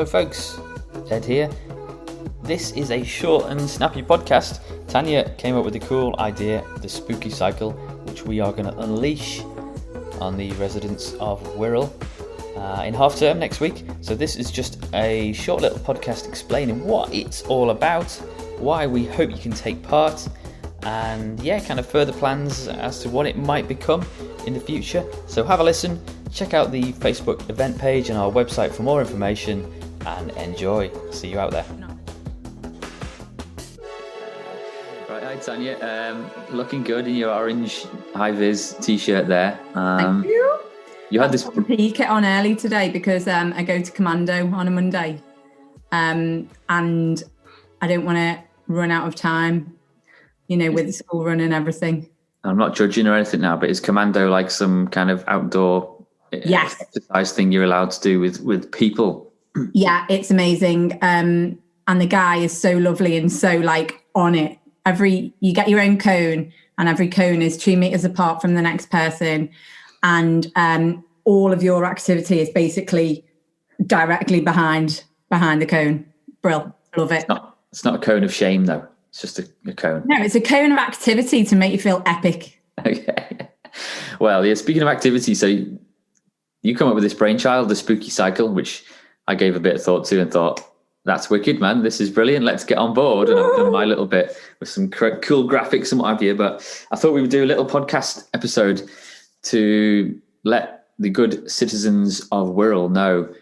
Hello folks, Ed here. This is a short and snappy podcast. Tanya came up with the cool idea, the spooky cycle, which we are going to unleash on the residents of Wirral in half term next week. So this is just a short little podcast explaining what it's all about, why we hope you can take part, and kind of further plans as to what it might become in the future. So have a listen, check out the Facebook event page and our website for more information, and enjoy. See you out there. Right, hi Tanya. Looking good in your orange high-vis t-shirt there. Thank you. You had this peek it on early today because I go to commando on a Monday, and I don't want to run out of time, with the school run and everything. I'm not judging or anything now, but is commando like some kind of outdoor exercise thing you're allowed to do with people? Yeah, it's amazing. And the guy is so lovely and so on it. You get your own cone, and every cone is 2 meters apart from the next person. And all of your activity is basically directly behind the cone. Brill. Love it. It's not a cone of shame though. It's just a cone. No, it's a cone of activity to make you feel epic. Okay. Well, yeah, speaking of activity, so you come up with this brainchild, the spooky cycle, which I gave a bit of thought to and thought, that's wicked, man. This is brilliant. Let's get on board. And I've done my little bit with some cool graphics and what have you. But I thought we would do a little podcast episode to let the good citizens of Wirral know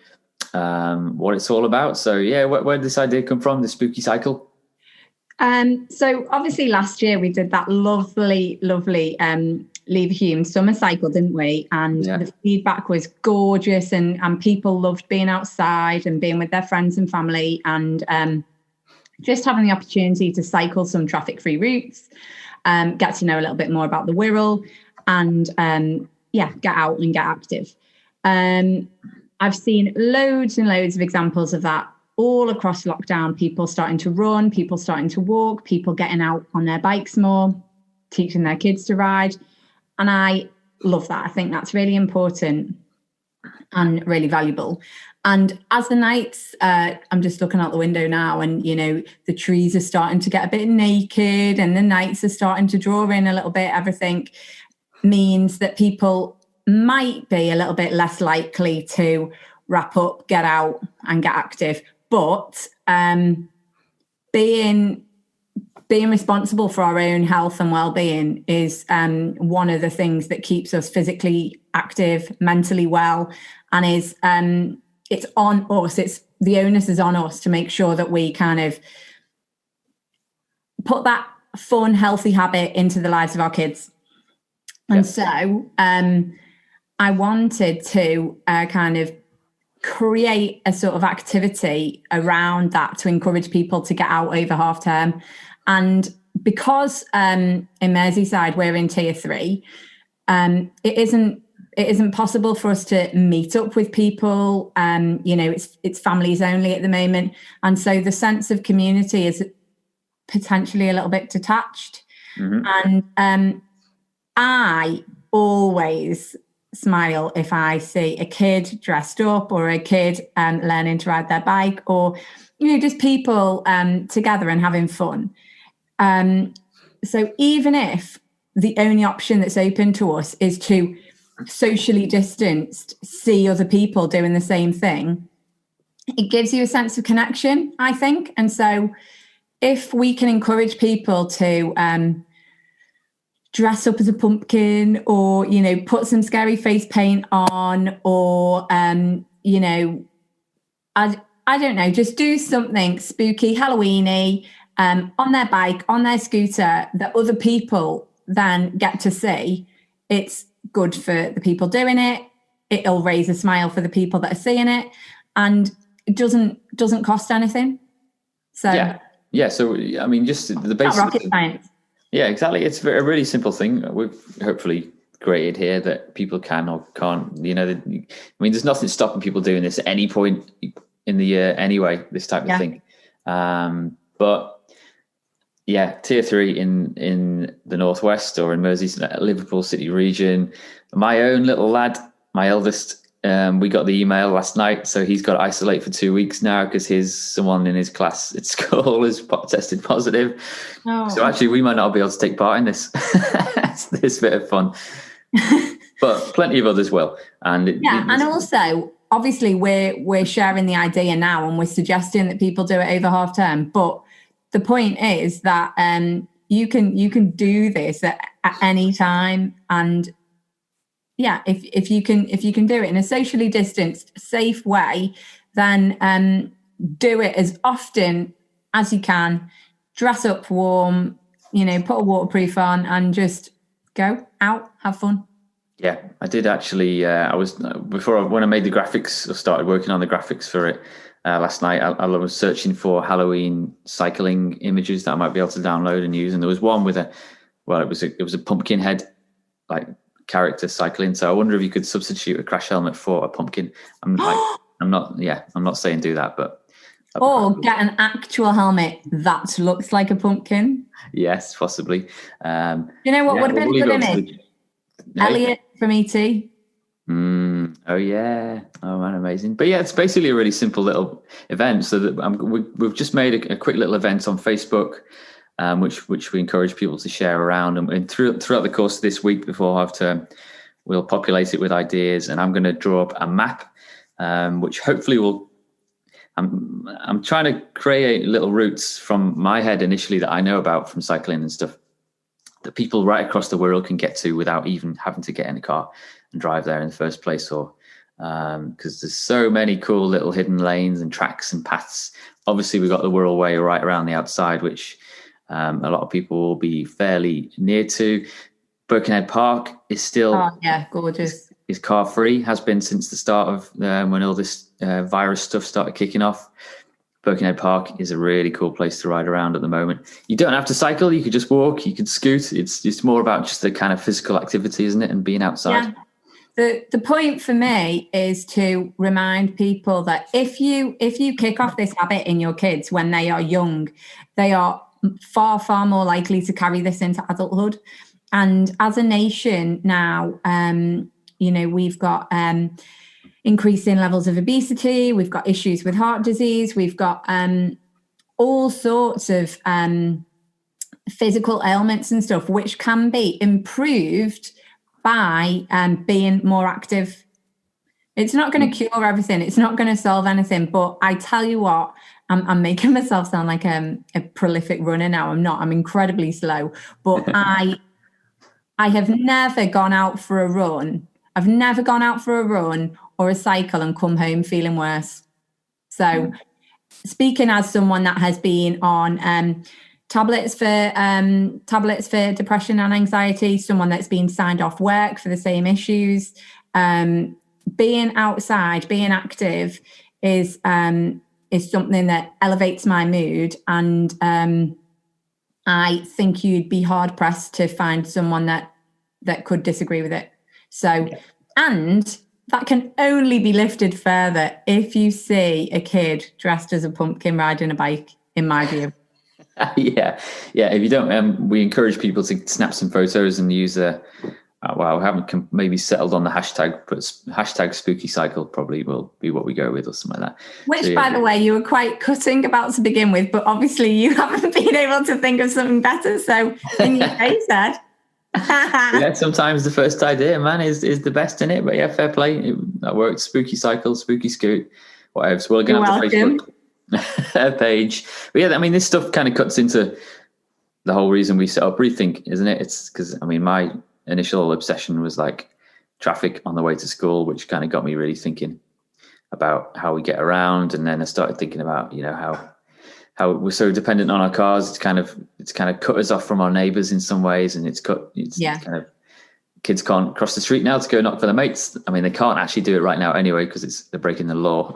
what it's all about. So, where did this idea come from, the spooky cycle? So obviously last year we did that lovely Leave a Hume summer cycle, didn't we? And the feedback was gorgeous, and people loved being outside and being with their friends and family, and just having the opportunity to cycle some traffic-free routes, get to know a little bit more about the Wirral, and get out and get active. I've seen loads and loads of examples of that all across lockdown. People starting to run, people starting to walk, people getting out on their bikes more, teaching their kids to ride. And I love that. I think that's really important and really valuable. And as the nights, I'm just looking out the window now, and, the trees are starting to get a bit naked and the nights are starting to draw in a little bit. Everything means that people might be a little bit less likely to wrap up, get out and get active. But being responsible for our own health and well-being is one of the things that keeps us physically active, mentally well, and is it's on us. The onus is on us to make sure that we kind of put that fun, healthy habit into the lives of our kids. And so I wanted to kind of create a sort of activity around that to encourage people to get out over half term. And because in Merseyside we're in tier 3, it isn't possible for us to meet up with people. It's families only at the moment, and so the sense of community is potentially a little bit detached. Mm-hmm. And I always smile if I see a kid dressed up, or a kid learning to ride their bike, or just people together and having fun. So even if the only option that's open to us is to socially distanced see other people doing the same thing, it gives you a sense of connection, I think. And so if we can encourage people to dress up as a pumpkin, or put some scary face paint on, or I don't know, just do something spooky, Halloweeny, on their bike, on their scooter, that other people then get to see. It's good for the people doing it. It'll raise a smile for the people that are seeing it, and it doesn't cost anything. So So I mean, just the basic rocket science. Yeah, exactly. It's a really simple thing we've hopefully created here that people can or can't. There's nothing stopping people doing this at any point in the year anyway. This type of thing, but. Yeah, tier 3 in the northwest, or in Merseyside, Liverpool City region. My own little lad, my eldest, we got the email last night, so he's got to isolate for 2 weeks now because someone in his class at school has tested positive. Oh. So actually, we might not be able to take part in this this bit of fun, but plenty of others will. And also, obviously, we're sharing the idea now, and we're suggesting that people do it over half term. But the point is that you can do this at any time, and if you can do it in a socially distanced, safe way, then do it as often as you can. Dress up warm, put a waterproof on, and just go out, have fun. Yeah, I did actually. When I made the graphics, I started working on the graphics for it last night. I was searching for Halloween cycling images that I might be able to download and use, and there was one with it was a pumpkin head like character cycling. So I wonder if you could substitute a crash helmet for a pumpkin. I'm not saying do that, but get an actual helmet that looks like a pumpkin. Yes, possibly. You know what would have been a good image? Elliot from ET. Oh yeah. Oh man, amazing. But yeah, it's basically a really simple little event. So that we've just made a quick little event on Facebook, which we encourage people to share around. And throughout the course of this week before half term, we'll populate it with ideas. And I'm going to draw up a map, which hopefully will. I'm trying to create little routes from my head initially that I know about from cycling and stuff that people right across the world can get to without even having to get in a car and drive there in the first place, or because there's so many cool little hidden lanes and tracks and paths. Obviously, we've got the Wirral Way right around the outside, which a lot of people will be fairly near to. Birkenhead Park is still gorgeous. Is car free, has been since the start of when all this virus stuff started kicking off. Birkenhead Park is a really cool place to ride around at the moment. You don't have to cycle, you could just walk, you could scoot. It's more about just the kind of physical activity, isn't it? And being outside. Yeah. The point for me is to remind people that if you kick off this habit in your kids when they are young, they are far, far more likely to carry this into adulthood. And as a nation now, we've got increasing levels of obesity, we've got issues with heart disease, we've got all sorts of physical ailments and stuff, which can be improved by being more active. It's not going to cure everything. It's not going to solve anything. But I tell you what, I'm making myself sound like a prolific runner now. I'm not. I'm incredibly slow. But I have never gone out for a run. I've never gone out for a run or a cycle and come home feeling worse. So speaking as someone that has been on tablets for depression and anxiety, someone that's been signed off work for the same issues, being outside, being active is something that elevates my mood. And I think you'd be hard pressed to find someone that could disagree with it. So, and that can only be lifted further if you see a kid dressed as a pumpkin riding a bike, in my view. Yeah. If you don't, we encourage people to snap some photos and use we haven't maybe settled on the hashtag, but hashtag spooky cycle probably will be what we go with, or something like that. Which, by the way, you were quite cutting about to begin with, but obviously you haven't been able to think of something better. So in your case, Ed. Yeah, sometimes the first idea, man, is the best in it. But yeah, fair play. That worked. Spooky cycle, spooky scoot, whatever. So we're going to have the Facebook page. But yeah, I mean, this stuff kind of cuts into the whole reason we set up Rethink, isn't it? It's because, I mean, my initial obsession was like traffic on the way to school, which kind of got me really thinking about how we get around. And then I started thinking about, how we're so dependent on our cars. It's kind of cut us off from our neighbours in some ways, and it's kind of, kids can't cross the street now to go knock for their mates. I mean, they can't actually do it right now anyway because they're breaking the law.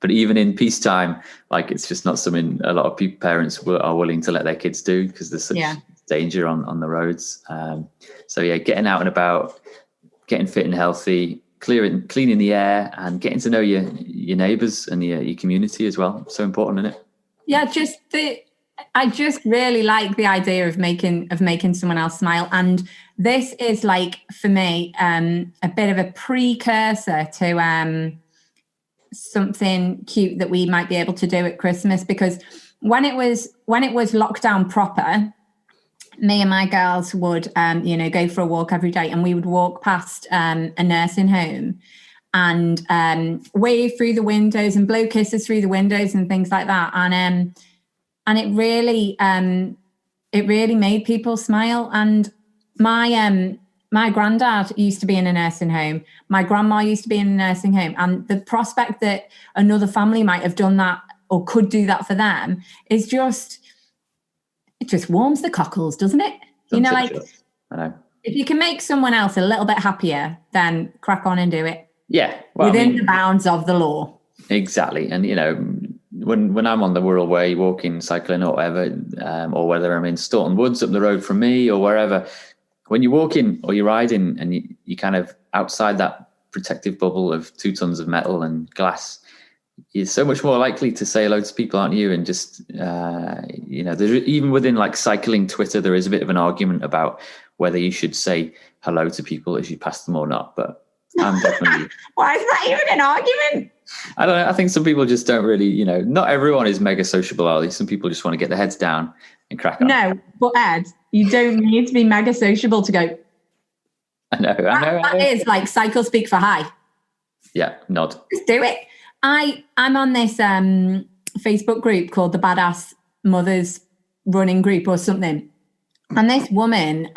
But even in peacetime, like, it's just not something a lot of parents are willing to let their kids do because there's such danger on the roads. So yeah, getting out and about, getting fit and healthy, cleaning the air, and getting to know your neighbours and your community as well. So important, isn't it? Yeah, just I just really like the idea of making someone else smile, and this is like for me a bit of a precursor to something cute that we might be able to do at Christmas, because when it was lockdown proper, me and my girls would go for a walk every day, and we would walk past a nursing home and wave through the windows and blow kisses through the windows and things like that, and it really made people smile. And my granddad used to be in a nursing home. My grandma used to be in a nursing home. And the prospect that another family might have done that or could do that for them is just warms the cockles, doesn't it? I know. If you can make someone else a little bit happier, then crack on and do it. Yeah. Within the bounds of the law. Exactly. And, when I'm on the Wirral Way, walking, cycling or whatever, or whether I'm in Staunton Woods up the road from me or wherever, when you're walking or you're riding and you kind of outside that protective bubble of 2 tons of metal and glass, you're so much more likely to say hello to people, aren't you? And just, there's, even within like cycling Twitter, there is a bit of an argument about whether you should say hello to people as you pass them or not. But I'm definitely... Why is that even an argument? I don't know. I think some people just don't really, not everyone is mega sociable, are they? Some people just want to get their heads down and crack on. No, but Ed, you don't need to be mega sociable to go. I know. That is like cycle speak for hi. Yeah, nod. Just do it. I'm on this Facebook group called the Badass Mothers Running Group or something. And this woman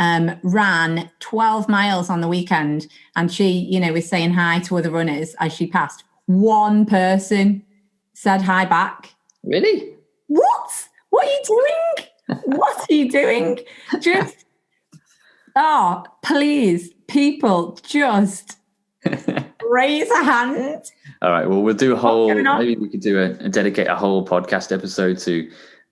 ran 12 miles on the weekend, and she, was saying hi to other runners as she passed. One person said hi back. Really? What? What are you doing? What are you doing? Just, please, people, just raise a hand. All right. Well, we'll do a whole, maybe we could dedicate a whole podcast episode to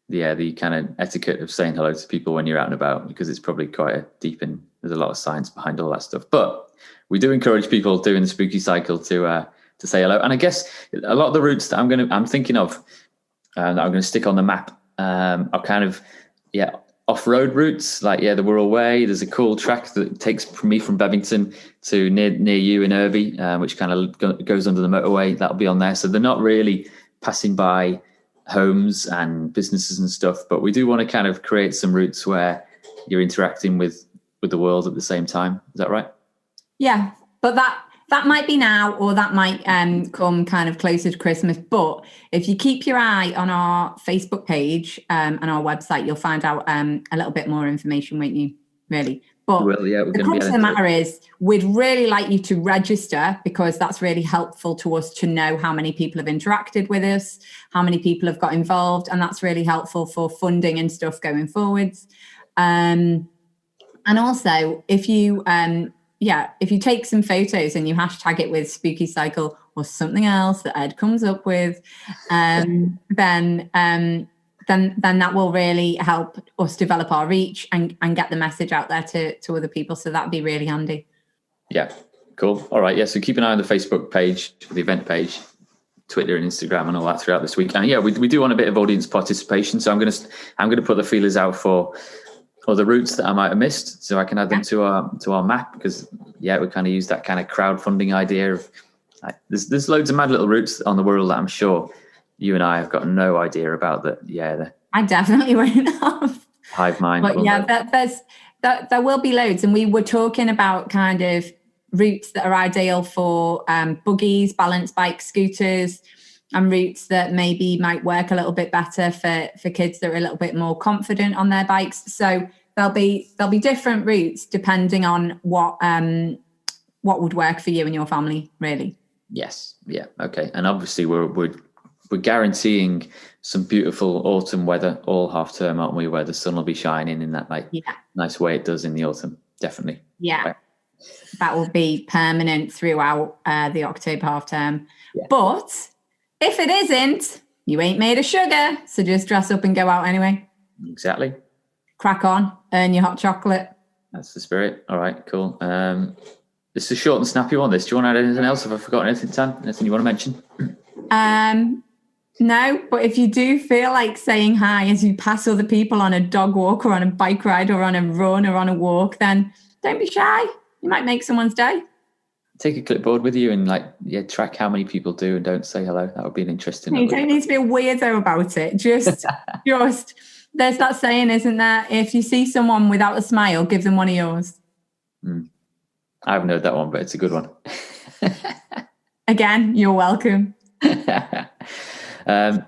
the kind of etiquette of saying hello to people when you're out and about, because it's probably quite there's a lot of science behind all that stuff. But we do encourage people doing the spooky cycle to say hello. And I guess a lot of the routes that I'm thinking of that I'm going to stick on the map are kind of, off-road routes, like, the Wirral Way. There's a cool track that takes me from Bevington to near you in Irby, which kind of goes under the motorway. That'll be on there. So they're not really passing by homes and businesses and stuff, but we do want to kind of create some routes where you're interacting with the world at the same time. Is that right? Yeah, but that might be now, or that might come kind of closer to Christmas. But if you keep your eye on our Facebook page and our website, you'll find out a little bit more information, won't you? Really. But the crux of the matter is, we'd really like you to register, because that's really helpful to us to know how many people have interacted with us, how many people have got involved, and that's really helpful for funding and stuff going forwards. And also, if you take some photos and you hashtag it with Spooky Cycle or something else that Ed comes up with, then that will really help us develop our reach and get the message out there to other people. So that'd be really handy. Yeah, cool. All right. Yeah. So keep an eye on the Facebook page, the event page, Twitter and Instagram and all that throughout this week. And we do want a bit of audience participation. So I'm going to put the feelers out for other routes that I might have missed, so I can add them to our map, because we kind of use that kind of crowdfunding idea of there's loads of mad little routes on the Wirral that I'm sure you and I have got no idea about. I definitely won't have hive mind. But there will be loads, and we were talking about kind of routes that are ideal for buggies, balance bikes, scooters, and routes that maybe might work a little bit better for kids that are a little bit more confident on their bikes. So there'll be different routes depending on what would work for you and your family, really. Yes. Yeah. Okay. And obviously we're guaranteeing some beautiful autumn weather all half term, aren't we? Where the sun will be shining in that nice way it does in the autumn. Definitely. Yeah. Right. That will be permanent throughout the October half term. Yeah. But if it isn't, you ain't made of sugar. So just dress up and go out anyway. Exactly. Crack on. Earn your hot chocolate. That's the spirit. All right, cool. This is a short and snappy one. Do you want to add anything else? Have I forgotten anything, Tan? Anything you want to mention? No, but if you do feel like saying hi as you pass other people on a dog walk or on a bike ride or on a run or on a walk, then don't be shy. You might make someone's day. Take a clipboard with you and track how many people do and don't say hello. That would be an interesting. You don't need to be a weirdo about it. Just there's that saying, isn't there? If you see someone without a smile, give them one of yours. I haven't heard that one, but it's a good one. Again, you're welcome.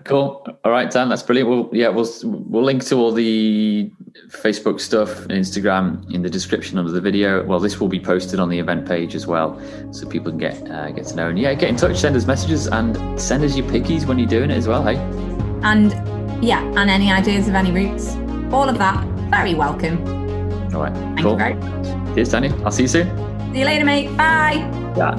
Cool. All right, Dan, that's brilliant. We'll link to all the Facebook stuff and Instagram in the description under the video. Well, this will be posted on the event page as well, so people can get to know. And get in touch, send us messages, and send us your pickies when you're doing it as well. Hey. And any ideas of any routes, all of that, very welcome. All right. Thank you very much. Cheers, Tanya. I'll see you soon. See you later, mate. Bye. Yeah.